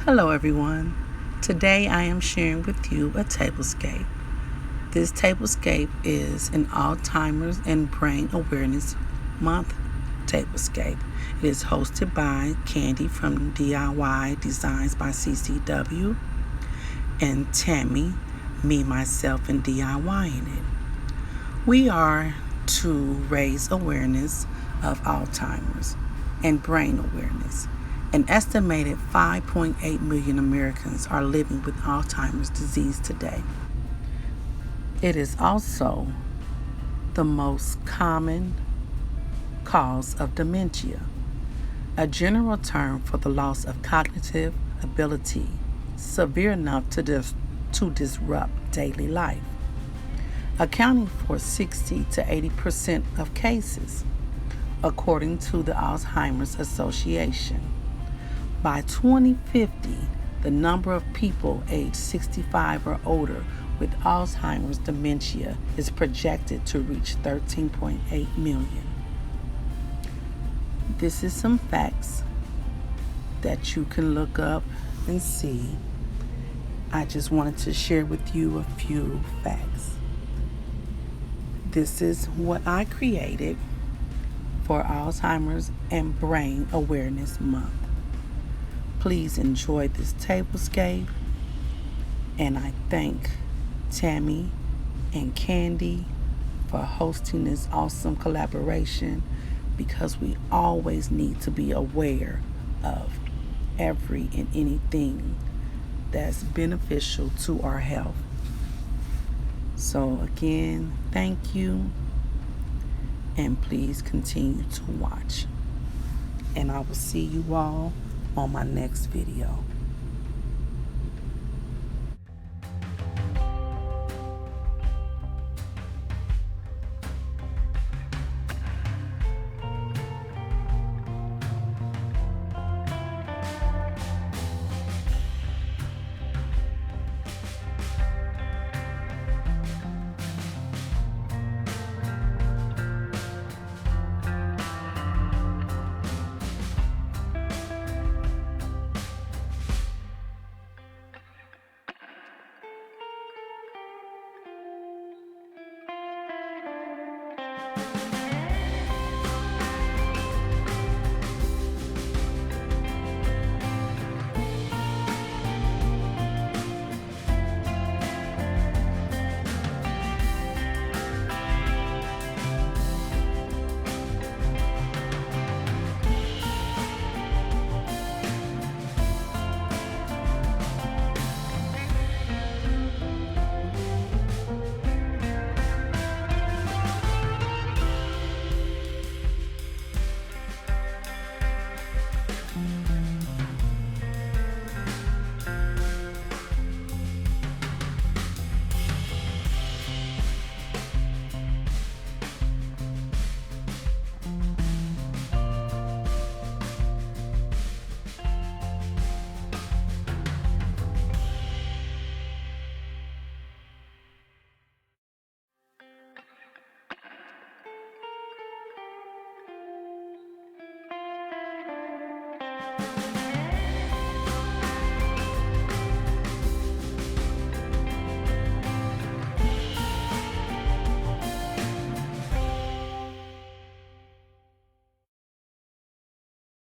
Hello everyone. Today I am sharing with you a tablescape. This tablescape is an Alzheimer's and Brain Awareness Month tablescape. It is hosted by Candy from DIY Designs by CCW and Tammy, me, myself, and DIYing it. We are to raise awareness of Alzheimer's and brain awareness. An estimated 5.8 million Americans are living with Alzheimer's disease today. It is also the most common cause of dementia, a general term for the loss of cognitive ability severe enough to disrupt daily life, accounting for 60 to 80% of cases, according to the Alzheimer's Association. By 2050, the number of people aged 65 or older with Alzheimer's dementia is projected to reach 13.8 million. This is some facts that you can look up and see. I just wanted to share with you a few facts. This is what I created for Alzheimer's and Brain Awareness Month. Please enjoy this tablescape, and I thank Tammy and Candy for hosting this awesome collaboration, because we always need to be aware of every and anything that's beneficial to our health. So again, thank you, and please continue to watch. And I will see you all on my next video.